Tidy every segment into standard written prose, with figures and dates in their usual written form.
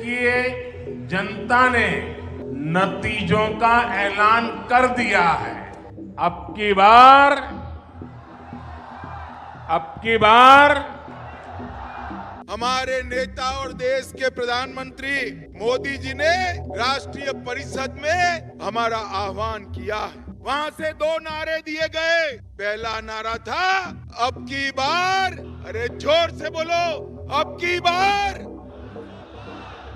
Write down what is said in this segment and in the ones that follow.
देखिए, जनता ने नतीजों का ऐलान कर दिया है। अब की बार हमारे नेता और देश के प्रधानमंत्री मोदी जी ने राष्ट्रीय परिषद में हमारा आह्वान किया है। वहां से दो नारे दिए गए। पहला नारा था अब की बार, अरे जोर से बोलो, अब की बार,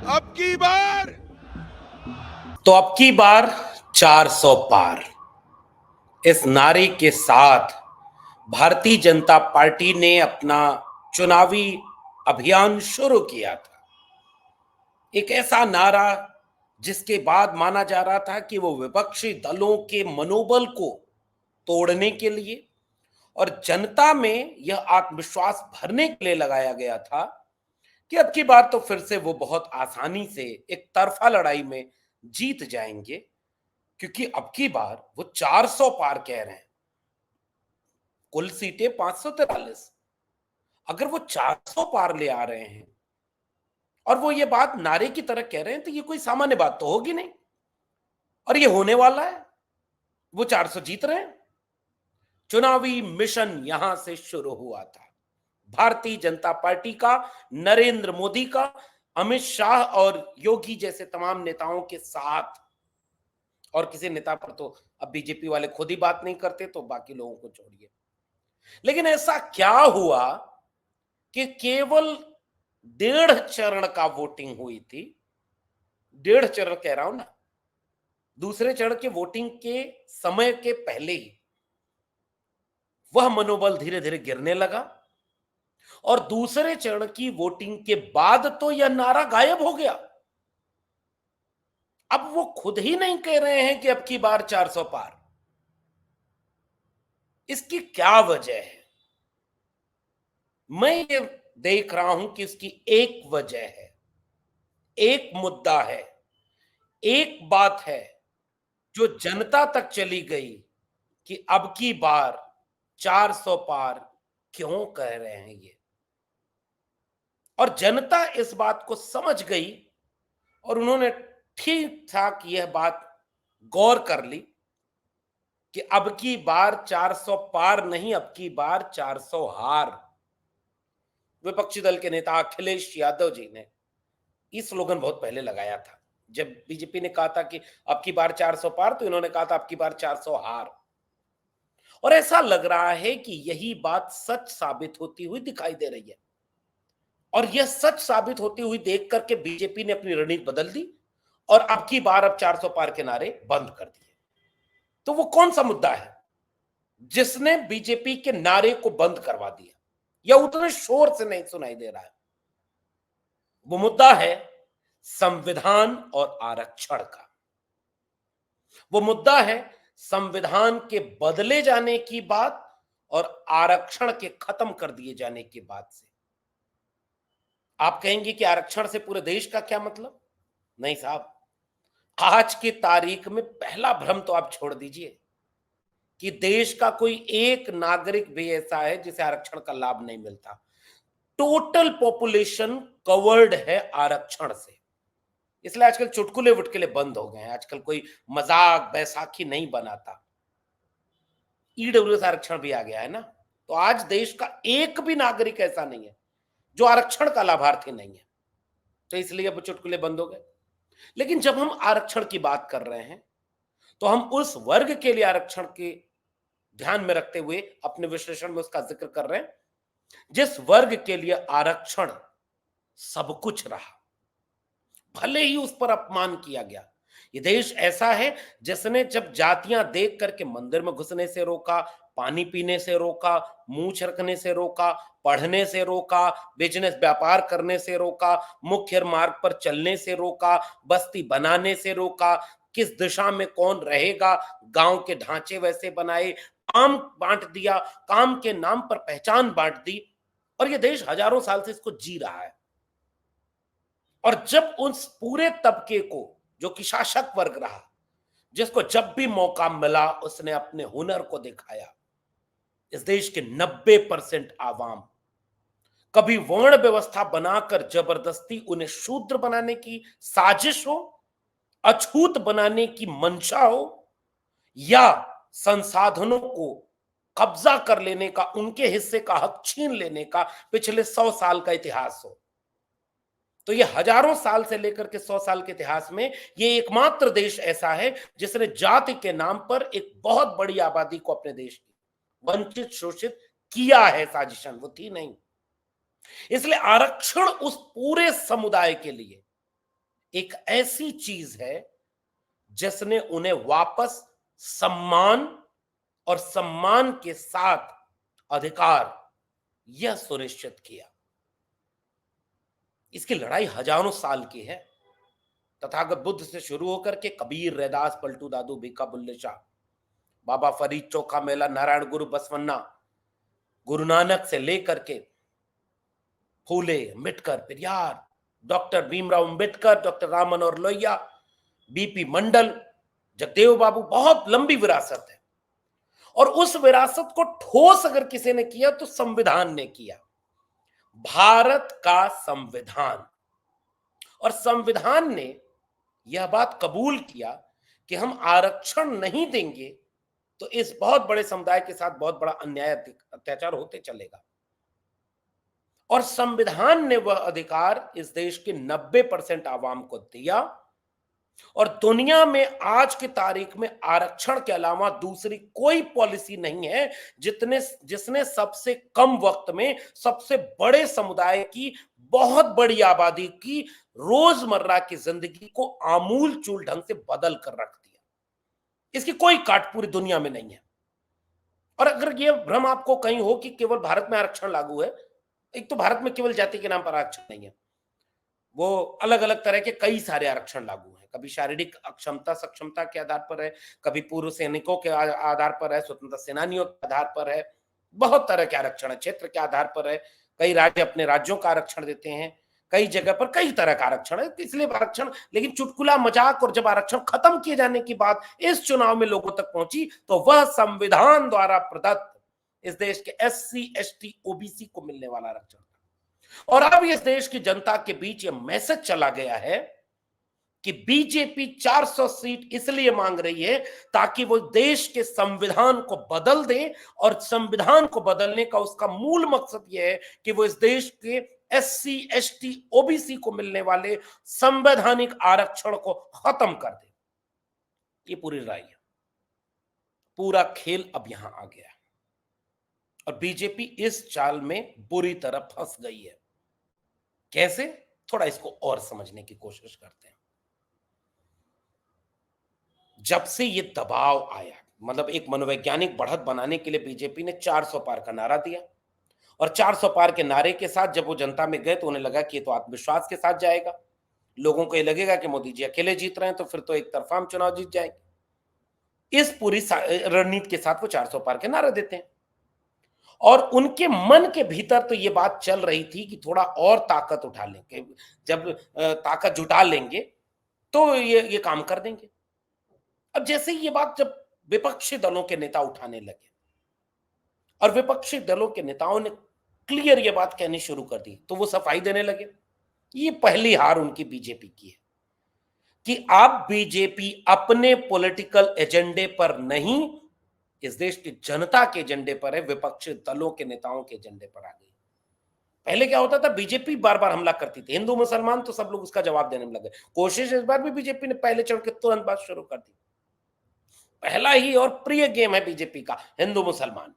अब की बार। तो अब की बार 400 पार, इस नारे के साथ भारतीय जनता पार्टी ने अपना चुनावी अभियान शुरू किया था। एक ऐसा नारा जिसके बाद माना जा रहा था कि वो विपक्षी दलों के मनोबल को तोड़ने के लिए और जनता में यह आत्मविश्वास भरने के लिए लगाया गया था कि अब की बार तो फिर से वो बहुत आसानी से एक तरफा लड़ाई में जीत जाएंगे, क्योंकि अब की बार वो 400 पार कह रहे हैं। कुल सीटें 543। अगर वो 400 पार ले आ रहे हैं और वो ये बात नारे की तरह कह रहे हैं, तो ये कोई सामान्य बात तो होगी नहीं, और ये होने वाला है। वो 400 जीत रहे हैं। चुनावी मिशन यहां से शुरू हुआ था। भारतीय जनता पार्टी का, नरेंद्र मोदी का, अमित शाह और योगी जैसे तमाम नेताओं के साथ, और किसी नेता पर तो अब बीजेपी वाले खुद ही बात नहीं करते, तो बाकी लोगों को छोड़िए। लेकिन ऐसा क्या हुआ कि केवल 1.5 चरण का वोटिंग हुई थी। 1.5 चरण कह रहा हूं ना, दूसरे चरण के वोटिंग के समय के पहले ही वह मनोबल धीरे धीरे गिरने लगा, और दूसरे चरण की वोटिंग के बाद तो यह नारा गायब हो गया। अब वो खुद ही नहीं कह रहे हैं कि अब की बार 400 पार। इसकी क्या वजह है? मैं ये देख रहा हूं कि इसकी एक वजह है, एक मुद्दा है, एक बात है जो जनता तक चली गई कि अब की बार 400 पार क्यों कह रहे हैं ये। और जनता इस बात को समझ गई और उन्होंने ठीक ठाक यह बात गौर कर ली कि अब की बार 400 पार नहीं, अब की बार 400 हार। विपक्षी दल के नेता अखिलेश यादव जी ने ये स्लोगन बहुत पहले लगाया था। जब बीजेपी ने कहा था कि अब की बार 400 पार, तो इन्होंने कहा था अब की बार 400 हार। और ऐसा लग रहा है कि यही बात सच साबित होती हुई दिखाई दे रही है, और यह सच साबित होती हुई देख करके बीजेपी ने अपनी रणनीति बदल दी और अब की बार अब 400 पार के नारे बंद कर दिए। तो वो कौन सा मुद्दा है जिसने बीजेपी के नारे को बंद करवा दिया या उतने शोर से नहीं सुनाई दे रहा है? वो मुद्दा है संविधान और आरक्षण का। वो मुद्दा है संविधान के बदले जाने की बात और आरक्षण के खत्म कर दिए जाने की बात से। आप कहेंगे कि आरक्षण से पूरे देश का क्या मतलब? नहीं साहब, आज की तारीख में पहला भ्रम तो आप छोड़ दीजिए कि देश का कोई एक नागरिक भी ऐसा है जिसे आरक्षण का लाभ नहीं मिलता। टोटल पॉपुलेशन कवर्ड है आरक्षण से। इसलिए आजकल चुटकुले वुटकुले बंद हो गए हैं, आजकल कोई मजाक बैसाखी नहीं बनाता। ईडब्ल्यूएस आरक्षण भी आ गया है ना, तो आज देश का एक भी नागरिक ऐसा नहीं है जो आरक्षण का लाभार्थी नहीं है, तो इसलिए अब चुटकुले बंद हो गए। लेकिन जब हम आरक्षण की बात कर रहे हैं तो हम उस वर्ग के लिए आरक्षण के ध्यान में रखते हुए अपने विश्लेषण में उसका जिक्र कर रहे हैं जिस वर्ग के लिए आरक्षण सब कुछ रहा, भले ही उस पर अपमान किया गया। ये देश ऐसा है जिसने जब जातियां देख करके मंदिर में घुसने से रोका, पानी पीने से रोका, मूछ रखने से रोका, पढ़ने से रोका, बिजनेस व्यापार करने से रोका, मुख्य मार्ग पर चलने से रोका, बस्ती बनाने से रोका, किस दिशा में कौन रहेगा, गांव के ढांचे वैसे बनाए, काम बांट दिया, काम के नाम पर पहचान बांट दी, और ये देश हजारों साल से इसको जी रहा है। और जब उस पूरे तबके को, जो कि शासक वर्ग रहा, जिसको जब भी मौका मिला उसने अपने हुनर को दिखाया, इस देश के 90% आवाम कभी वर्ण व्यवस्था बनाकर जबरदस्ती उन्हें शूद्र बनाने की साजिश हो, अछूत बनाने की मंशा हो, या संसाधनों को कब्जा कर लेने का, उनके हिस्से का हक छीन लेने का पिछले 100 साल का इतिहास हो। तो ये हजारों साल से लेकर के 100 साल के इतिहास में ये एकमात्र देश ऐसा है जिसने जाति के नाम पर एक बहुत बड़ी आबादी को अपने देश की वंचित शोषित किया है। साजिशन वो थी नहीं। इसलिए आरक्षण उस पूरे समुदाय के लिए एक ऐसी चीज है जिसने उन्हें वापस सम्मान और सम्मान के साथ अधिकार यह सुनिश्चित किया। इसकी लड़ाई हजारों साल की है। तथागत बुद्ध से शुरू होकर के कबीर, रैदास, पलटू दादू, भीखा, बुल्ले शाह, बाबा फरीद, चोखा मेला, नारायण गुरु, बसवन्ना, गुरु नानक से लेकर के फूले, Ambedkar, Periyar, doctor Bhimrao Ambedkar, doctor Ram Manohar Lohia, BP मंडल, जगदेव बाबू, बहुत लंबी विरासत है। और उस विरासत को ठोस अगर किसी ने किया तो संविधान ने किया, भारत का संविधान। और संविधान ने यह बात कबूल किया कि हम आरक्षण नहीं देंगे तो इस बहुत बड़े समुदाय के साथ बहुत बड़ा अन्याय अत्याचार होते चलेगा। और संविधान ने वह अधिकार इस देश के 90% आवाम को दिया। और दुनिया में आज की तारीख में आरक्षण के अलावा दूसरी कोई पॉलिसी नहीं है जिसने सबसे कम वक्त में सबसे बड़े समुदाय की बहुत बड़ी आबादी की रोजमर्रा की जिंदगी को आमूल चूल ढंग से बदल कर रख दिया। इसकी कोई काट पूरी दुनिया में नहीं है। और अगर यह भ्रम आपको कहीं हो कि केवल भारत में आरक्षण लागू है, एक तो भारत में केवल जाति के नाम पर आरक्षण नहीं है, वो अलग अलग तरह के कई सारे आरक्षण लागू हैं। कभी शारीरिक अक्षमता सक्षमता के आधार पर है, कभी पूर्व सैनिकों के आधार पर है, स्वतंत्रता सेनानियों के आधार पर है, बहुत तरह के आरक्षण है, क्षेत्र के आधार पर है। कई राज्य अपने राज्यों का आरक्षण देते हैं, कई जगह पर कई तरह का आरक्षण है। इसलिए आरक्षण, लेकिन चुटकुला मजाक, और जब आरक्षण खत्म किए जाने की बात इस चुनाव में लोगों तक पहुंची तो वह संविधान द्वारा प्रदत्त इस देश के SC ST OBC को मिलने वाला आरक्षण। और अब इस देश की जनता के बीच यह मैसेज चला गया है कि बीजेपी 400 सीट इसलिए मांग रही है ताकि वो देश के संविधान को बदल दे। और संविधान को बदलने का उसका मूल मकसद यह है कि वो इस देश के SC ST OBC को मिलने वाले संवैधानिक आरक्षण को खत्म कर दे। ये पूरी राय है। पूरा खेल अब यहां आ गया और बीजेपी इस चाल में बुरी तरह फंस गई है। कैसे? थोड़ा इसको और समझने की कोशिश करते हैं। जब से ये दबाव आया, मतलब एक मनोवैज्ञानिक बढ़त बनाने के लिए बीजेपी ने 400 पार का नारा दिया। और 400 पार के नारे के साथ जब वो जनता में गए तो उन्हें लगा कि ये तो आत्मविश्वास के साथ जाएगा। लोगों को ये लगेगा कि मोदी जी अकेले जीत रहे हैं तो फिर तो एक तरफा हम चुनाव जीत जाएंगे। इस पूरी रणनीति के साथ वो 400 पार के नारे देते हैं। और उनके मन के भीतर तो ये बात चल रही थी कि थोड़ा और ताकत उठा लेंगे, जब ताकत जुटा लेंगे तो ये काम कर देंगे। अब जैसे ये बात जब विपक्षी दलों के नेता उठाने लगे और विपक्षी दलों के नेताओं ने क्लियर ये बात कहनी शुरू कर दी तो वो सफाई देने लगे। ये पहली हार उनकी बीजेपी की है कि अब बीजेपी अपने पॉलिटिकल एजेंडे पर नहीं, इस देश की जनता के एजेंडे पर है, विपक्षी दलों के नेताओं के एजेंडे पर आ गई। पहले क्या होता था, बीजेपी बार बार हमला करती थी, हिंदू मुसलमान तो सब लोग उसका जवाब देने में लगे। कोशिश इस बार भी बीजेपी ने पहले चढ़ के तुरंत बात शुरू कर दी। पहला ही और प्रिय गेम है बीजेपी का हिंदू मुसलमान,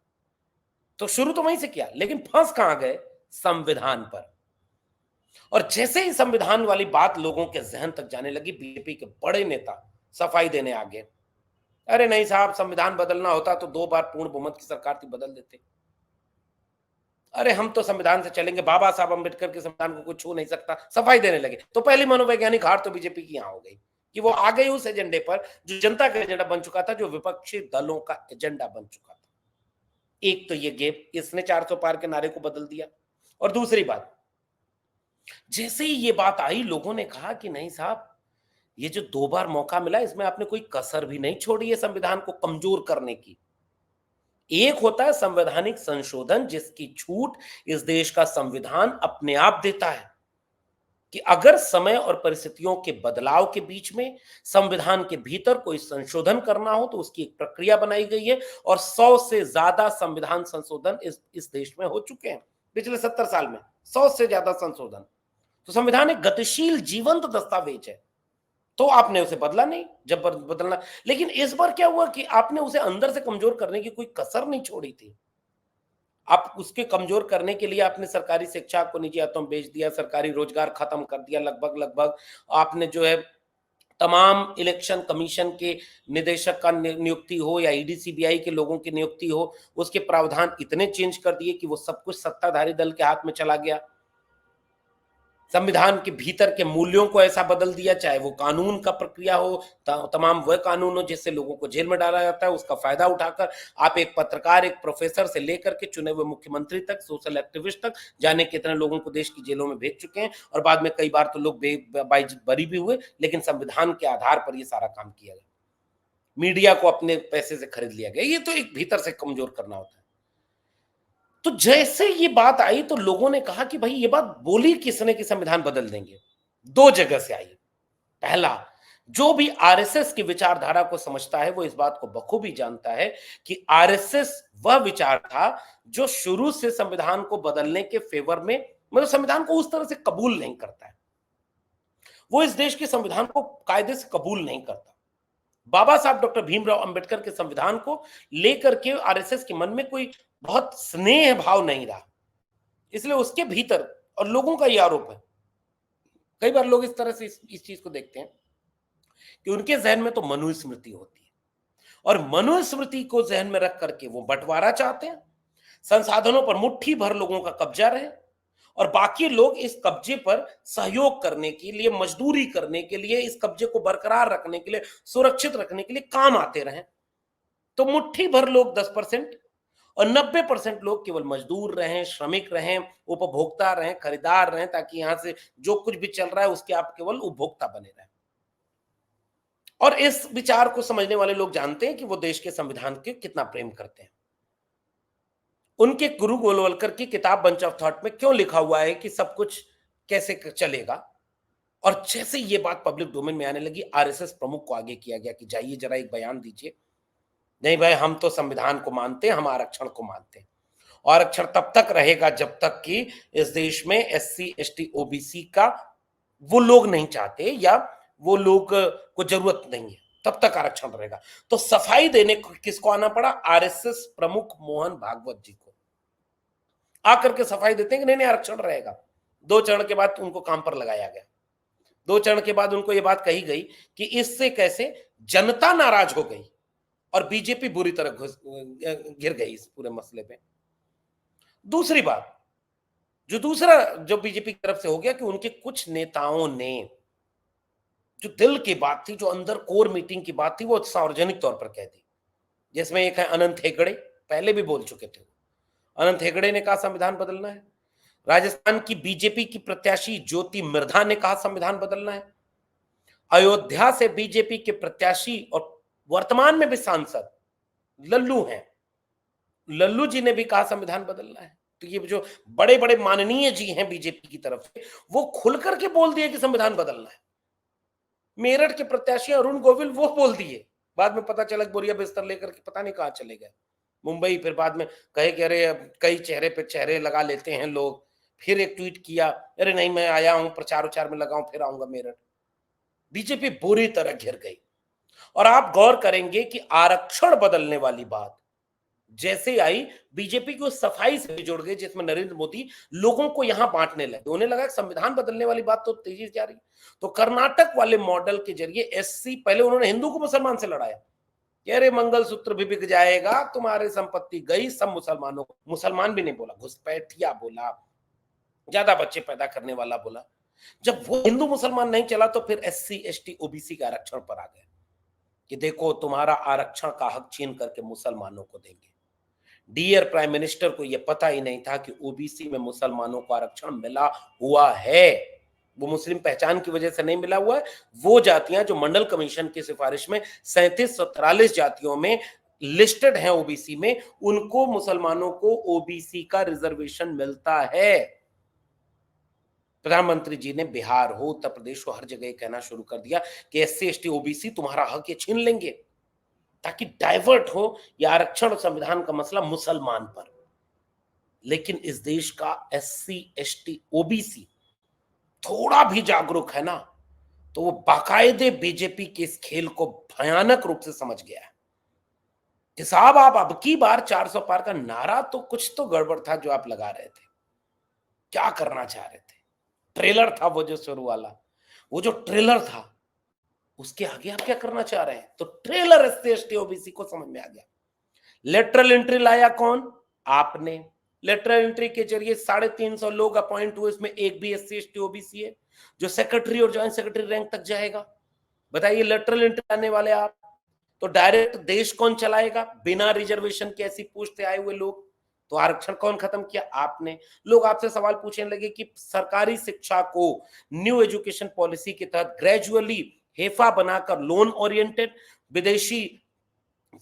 तो शुरू तो वहीं से किया, लेकिन फंस कहां गए? संविधान पर। और जैसे ही संविधान वाली बात लोगों के जहन तक जाने लगी, बीजेपी के बड़े नेता सफाई देने आ गए। अरे नहीं साहब, संविधान बदलना होता तो 2 बार पूर्ण बहुमत की सरकार थी, बदल देते। अरे हम तो संविधान से चलेंगे, बाबा साहब अम्बेडकर के संविधान को कोई छू नहीं सकता, सफाई देने लगे। तो पहली मनोवैज्ञानिक हार तो बीजेपी की यहां हो गई कि वो आ गई उस एजेंडे पर जो जनता का एजेंडा बन चुका था, जो विपक्षी दलों का एजेंडा बन चुका था। एक तो ये गेप, इसने 400 पार के नारे को बदल दिया। और दूसरी बात, जैसे ही ये बात आई, लोगों ने कहा कि नहीं साहब, ये जो 2 बार मौका मिला इसमें आपने कोई कसर भी नहीं छोड़ी है संविधान को कमजोर करने की। एक होता है संवैधानिक संशोधन, जिसकी छूट इस देश का संविधान अपने आप देता है कि अगर समय और परिस्थितियों के बदलाव के बीच में संविधान के भीतर कोई संशोधन करना हो तो उसकी एक प्रक्रिया बनाई गई है, और 100 से ज्यादा संविधान संशोधन इस देश में हो चुके हैं पिछले 70 साल में। 100 से ज्यादा संशोधन। तो संविधान एक गतिशील जीवंत दस्तावेज है, तो आपने उसे बदला नहीं जब बदलना। लेकिन इस बार क्या हुआ कि आपने उसे अंदर से कमजोर करने की कोई कसर नहीं छोड़ी थी। आप उसके कमजोर करने के लिए आपने सरकारी शिक्षा को निजी हाथों में बेच दिया, सरकारी रोजगार खत्म कर दिया लगभग। आपने जो है तमाम इलेक्शन कमीशन के निदेशक का नियुक्ति हो या ईडी सीबीआई के लोगों की नियुक्ति हो, उसके प्रावधान इतने चेंज कर दिए कि वो सब कुछ सत्ताधारी दल के हाथ में चला गया। संविधान के भीतर के मूल्यों को ऐसा बदल दिया, चाहे वो कानून का प्रक्रिया हो, तमाम वह कानून हो जिससे लोगों को जेल में डाला जाता है, उसका फायदा उठाकर आप एक पत्रकार, एक प्रोफेसर से लेकर के चुने हुए मुख्यमंत्री तक, सोशल एक्टिविस्ट तक, जाने कितने लोगों को देश की जेलों में भेज चुके हैं। और बाद में कई बार तो लोग बरी भी हुए, लेकिन संविधान के आधार पर ये सारा काम किया गया। मीडिया को अपने पैसे से खरीद लिया गया। ये तो एक भीतर से कमजोर करना होता है। तो जैसे ये बात आई तो लोगों ने कहा कि भाई ये बात बोली किसने कि संविधान बदल देंगे। दो जगह से आई। पहला, जो भी आरएसएस की विचारधारा को समझता है वो इस बात को बखूबी जानता है कि आरएसएस वह विचार था जो शुरू से संविधान को बदलने के फेवर में, मतलब संविधान को उस तरह से कबूल नहीं करता है। वो इस देश के संविधान को कायदे से कबूल नहीं करता। बाबा साहब डॉक्टर भीमराव अंबेडकर के संविधान को लेकर के आरएसएस के मन में कोई बहुत स्नेह भाव नहीं रहा, इसलिए उसके भीतर, और लोगों का यह आरोप है, कई बार लोग इस तरह से इस चीज को देखते हैं कि उनके जहन में तो मनुस्मृति होती है, और मनुस्मृति को जहन में रख करके वो बंटवारा चाहते हैं, संसाधनों पर मुट्ठी भर लोगों का कब्जा रहे और बाकी लोग इस कब्जे पर सहयोग करने के लिए, मजदूरी करने के लिए, इस कब्जे को बरकरार रखने के लिए, सुरक्षित रखने के लिए काम आते रहें। तो मुट्ठी भर लोग 10% और 90% लोग केवल मजदूर रहें, श्रमिक रहें, उपभोक्ता रहें, खरीदार रहें, ताकि यहां से जो कुछ भी चल रहा है उसके आप केवल उपभोक्ता बने रहें। और इस विचार को समझने वाले लोग जानते हैं कि वो देश के संविधान के कितना प्रेम करते हैं। उनके गुरु गोलवलकर की किताब बंच ऑफ थॉट में क्यों लिखा हुआ है कि सब कुछ कैसे चलेगा, और जैसे ये बात पब्लिक डोमेन में आने लगी, आरएसएस प्रमुख को आगे किया गया कि जाइए जरा एक बयान दीजिए। नहीं भाई, हम तो संविधान को मानते हैं, हम आरक्षण को मानते हैं। आरक्षण तब तक रहेगा जब तक कि इस देश में एससी एसटी ओबीसी का वो लोग नहीं चाहते या वो लोग को जरूरत नहीं है, तब तक आरक्षण रहेगा। तो सफाई देने को किसको आना पड़ा? आरएसएस प्रमुख मोहन भागवत जी को आकर के सफाई देते हैं कि नहीं नहीं आरक्षण रहेगा। 2 चरण के बाद उनको काम पर लगाया गया। 2 चरण के बाद उनको यह बात कही गई कि इससे कैसे जनता नाराज हो गई और बीजेपी बुरी तरह घिर गई इस पूरे मसले पे। दूसरी बात, जो बीजेपी की तरफ से हो गया कि उनके कुछ नेताओं ने जो दिल की बात थी, जो अंदर कोर मीटिंग की बात थी, वो सार्वजनिक तौर पर कह दी। जिसमें एक है अनंत हेगड़े, पहले भी बोल चुके थे। अनंत हेगड़े ने कहा संविधान बदलना है। राजस्थान की बीजेपी की प्रत्याशी ज्योति मिर्धा ने कहा संविधान बदलना है। अयोध्या से बीजेपी के प्रत्याशी और वर्तमान में भी सांसद लल्लू हैं, लल्लू जी ने भी कहा संविधान बदलना है। तो ये जो बड़े बड़े माननीय जी हैं बीजेपी की तरफ से, वो खुल करके बोल दिए कि संविधान बदलना है। मेरठ के प्रत्याशी अरुण गोविल वो बोल दिए, बाद में पता चला बोरिया बिस्तर लेकर के पता नहीं कहां चले गए, मुंबई। फिर बाद में कहे कि अरे कई चेहरे पे चेहरे लगा लेते हैं लोग। फिर एक ट्वीट किया, अरे नहीं मैं आया हूं प्रचार उचार में लगाऊं, फिर आऊंगा मेरठ। बीजेपी बुरी तरह घिर गई। और आप गौर करेंगे कि आरक्षण बदलने वाली बात जैसे आई, बीजेपी की उस सफाई से भी जुड़ गई जिसमें नरेंद्र मोदी लोगों को यहां बांटने लगे। उन्हें लगा संविधान बदलने वाली बात तो तेजी से जा रही। तो कर्नाटक वाले मॉडल के जरिए एससी, पहले उन्होंने हिंदू को मुसलमान से लड़ाया कि अरे मंगलसूत्र भी बिक जाएगा, तुम्हारी संपत्ति गई, सब मुसलमानों को, मुसलमान भी नहीं बोला, घुसपैठिया बोला, ज्यादा बच्चे पैदा करने वाला बोला। जब वो हिंदू मुसलमान नहीं चला तो फिर एससी एसटी ओबीसी के आरक्षण पर आ गए कि देखो तुम्हारा आरक्षण का हक छीन करके मुसलमानों को देंगे। डियर प्राइम मिनिस्टर को यह पता ही नहीं था कि ओबीसी में मुसलमानों को आरक्षण मिला हुआ है। वो मुस्लिम पहचान की वजह से नहीं मिला हुआ है। वो जातियां जो मंडल कमीशन की सिफारिश में 3743 जातियों में लिस्टेड हैं ओबीसी में, उनको, मुसलमानों को ओबीसी का रिजर्वेशन मिलता है। प्रधानमंत्री जी ने बिहार हो, उत्तर प्रदेश हो, हर जगह कहना शुरू कर दिया कि एससी एसटी ओबीसी तुम्हारा हक ये छीन लेंगे, ताकि डाइवर्ट हो ये आरक्षण और संविधान का मसला मुसलमान पर। लेकिन इस देश का एससी एसटी ओबीसी थोड़ा भी जागरूक है ना, तो वो बाकायदे बीजेपी के इस खेल को भयानक रूप से समझ गया है कि साहब आप अब की बार 400 पार का नारा तो कुछ तो गड़बड़ था जो आप लगा रहे थे, क्या करना चाह रहे थे। ट्रेलर था वो जो शुरू वाला, वो जो ट्रेलर था उसके आगे आप क्या करना चाह रहे हैं। तो ट्रेलर एससी एसटी ओबीसी को समझ में आ गया। लेटरल एंट्री लाया कौन? आपने। लेटरल एंट्री के जरिए 350 लोग अपॉइंट हुए, इसमें एक भी एससी एसटी ओबीसी है जो सेक्रेटरी और ज्वाइंट सेक्रेटरी रैंक तक जाएगा। बताइए, लेटरल एंट्री लाने वाले आप, तो डायरेक्ट देश कौन चलाएगा? बिना रिजर्वेशन के ऐसी पोस्ट से आए हुए लोग। तो आरक्षण कौन खत्म किया? आपने। लोग आपसे सवाल पूछने लगे कि सरकारी शिक्षा को न्यू एजुकेशन पॉलिसी के तहत ग्रेजुअली हेफा बनाकर लोन ओरिएंटेड, विदेशी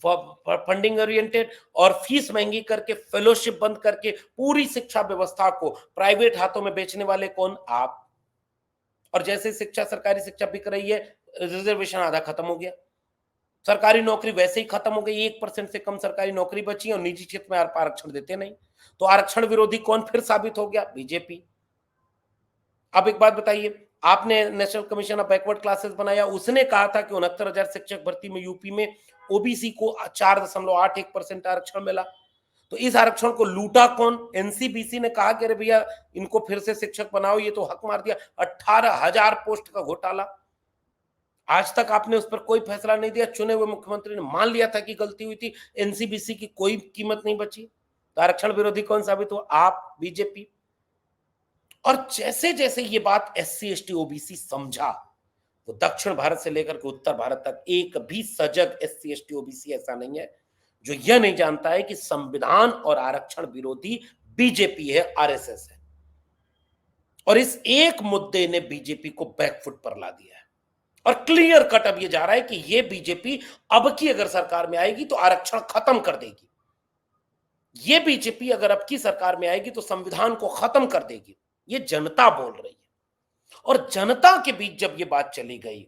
फंडिंग ओरिएंटेड और फीस महंगी करके, फेलोशिप बंद करके पूरी शिक्षा व्यवस्था को प्राइवेट हाथों में बेचने वाले कौन? आप। और जैसे शिक्षा, सरकारी शिक्षा बिक रही है, रिजर्वेशन आधा खत्म हो गया। सरकारी नौकरी वैसे ही खत्म हो गई, 1% से कम सरकारी नौकरी बची और निजी क्षेत्र में आरक्षण देते नहीं। तो आरक्षण विरोधी कौन फिर साबित हो गया? बीजेपी। अब एक बात बताइए, आपने national commission of backward classes बनाया, उसने कहा था कि 69,000 शिक्षक भर्ती में यूपी में ओबीसी को 4.81% आरक्षण मिला। तो इस आरक्षण को लूटा कौन? एनसीबीसी ने कहा कि अरे भैया इनको फिर से शिक्षक बनाओ, ये तो हक मार दिया। 18,000 पोस्ट का घोटाला। आज तक आपने उस पर कोई फैसला नहीं दिया। चुने हुए मुख्यमंत्री ने मान लिया था कि गलती हुई थी, एनसीबीसी की कोई कीमत नहीं बची। तो आरक्षण विरोधी कौन साबित हुआ? आप, बीजेपी। और जैसे जैसे ये बात एससी एसटी ओबीसी समझा, तो दक्षिण भारत से लेकर के उत्तर भारत तक एक भी सजग एससी एसटी ओबीसी ऐसा नहीं है जो यह नहीं जानता है कि संविधान और आरक्षण विरोधी बीजेपी है, आरएसएस है। और इस एक मुद्दे ने बीजेपी को बैकफुट पर ला दिया है। और क्लियर कट अब ये जा रहा है कि ये बीजेपी अब की अगर सरकार में आएगी तो आरक्षण खत्म कर देगी। ये बीजेपी अगर अब की सरकार में आएगी तो संविधान को खत्म कर देगी। ये जनता बोल रही है। और जनता के बीच जब ये बात चली गई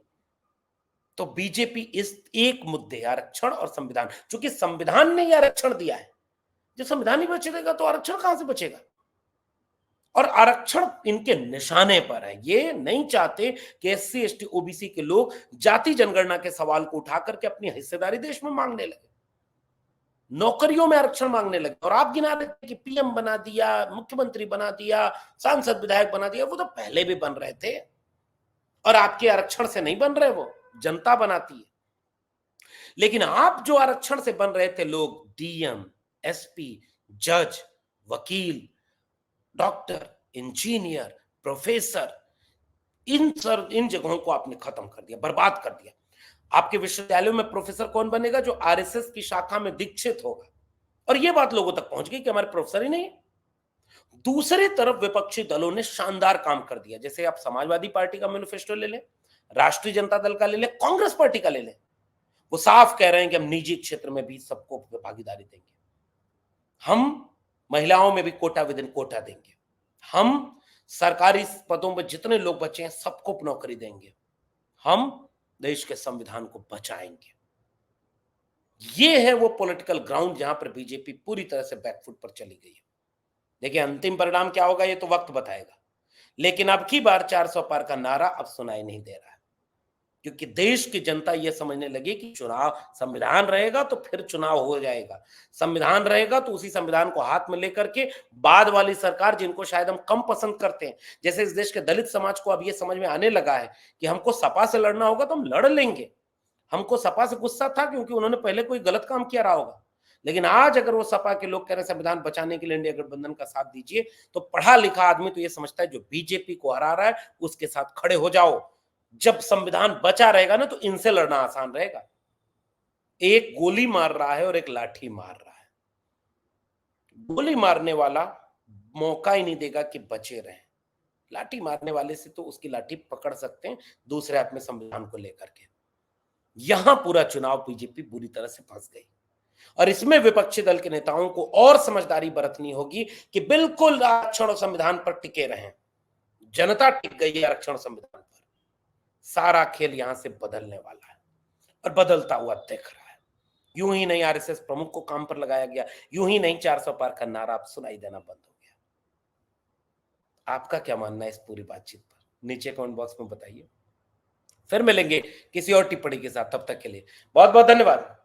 तो बीजेपी इस एक मुद्दे, आरक्षण और संविधान, चूंकि संविधान ने यह आरक्षण दिया है, जब संविधान ही बचेगा तो आरक्षण कहां से बचेगा। और आरक्षण इनके निशाने पर है। ये नहीं चाहते कि एससी एसटी ओबीसी के लोग जाति जनगणना के सवाल को उठा करके अपनी हिस्सेदारी देश में मांगने लगे, नौकरियों में आरक्षण मांगने लगे। और आप गिना रहे थे कि पीएम बना दिया, मुख्यमंत्री बना दिया, सांसद विधायक बना दिया, वो तो पहले भी बन रहे थे। और आपके आरक्षण से नहीं बन रहे, वो जनता बनाती है। लेकिन आप जो आरक्षण से बन रहे थे लोग, डीएम, एसपी, जज, वकील, डॉक्टर, इंजीनियर, प्रोफेसर, इन जगहों को आपने खत्म कर दिया, बर्बाद कर दिया। आपके विश्वविद्यालयों में प्रोफेसर कौन बनेगा? जो आरएसएस की शाखा में दीक्षित होगा। और यह बात लोगों तक पहुंच गई कि हमारे प्रोफेसर ही नहीं है। दूसरी तरफ विपक्षी दलों ने शानदार काम कर दिया। जैसे आप समाजवादी पार्टी का मैनिफेस्टो ले लें, राष्ट्रीय जनता दल का ले लें, कांग्रेस पार्टी का ले लें, वो साफ कह रहे हैं कि हम निजी क्षेत्र में भी सबको भागीदारी देंगे, हम महिलाओं में भी कोटा विद इन कोटा देंगे, हम सरकारी पदों में जितने लोग बचे हैं सबको नौकरी देंगे, हम देश के संविधान को बचाएंगे। ये है वो पॉलिटिकल ग्राउंड जहां पर बीजेपी पूरी तरह से बैकफुट पर चली गई है। देखिए अंतिम परिणाम क्या होगा ये तो वक्त बताएगा। लेकिन अब की बार 400 पार का नारा अब सुनाई नहीं दे रहा है, क्योंकि देश की जनता यह समझने लगी कि चुनाव, संविधान रहेगा तो फिर चुनाव हो जाएगा, संविधान रहेगा तो उसी संविधान को हाथ में लेकर के बाद वाली सरकार, जिनको शायद हम कम पसंद करते हैं, जैसे इस देश के दलित समाज को अब यह समझ में आने लगा है कि हमको सपा से लड़ना होगा तो हम लड़ लेंगे। हमको सपा से गुस्सा था क्योंकि उन्होंने पहले कोई गलत काम किया रहा होगा, लेकिन आज अगर वो सपा के लोग कह रहे हैं संविधान बचाने के लिए इंडिया गठबंधन का साथ दीजिए, तो पढ़ा लिखा आदमी तो ये समझता है जो बीजेपी को हरा रहा है उसके साथ खड़े हो जाओ। जब संविधान बचा रहेगा ना तो इनसे लड़ना आसान रहेगा। एक गोली मार रहा है और एक लाठी मार रहा है। गोली मारने वाला मौका ही नहीं देगा कि बचे रहें, लाठी मारने वाले से तो उसकी लाठी पकड़ सकते हैं दूसरे हाथ में संविधान को लेकर के। यहां पूरा चुनाव बीजेपी बुरी तरह से फंस गई। और इसमें विपक्षी दल के नेताओं को और समझदारी बरतनी होगी कि बिल्कुल आरक्षण और संविधान पर टिके रहें। जनता टिक गई है आरक्षण संविधान पर, सारा खेल यहां से बदलने वाला है और बदलता हुआ दिख रहा है। यूं ही नहीं आरएसएस प्रमुख को काम पर लगाया गया, यूं ही नहीं 400 पार का नारा अब सुनाई देना बंद हो गया। आपका क्या मानना है इस पूरी बातचीत पर? नीचे कमेंट बॉक्स में बताइए। फिर मिलेंगे किसी और टिप्पणी के साथ, तब तक के लिए बहुत बहुत धन्यवाद।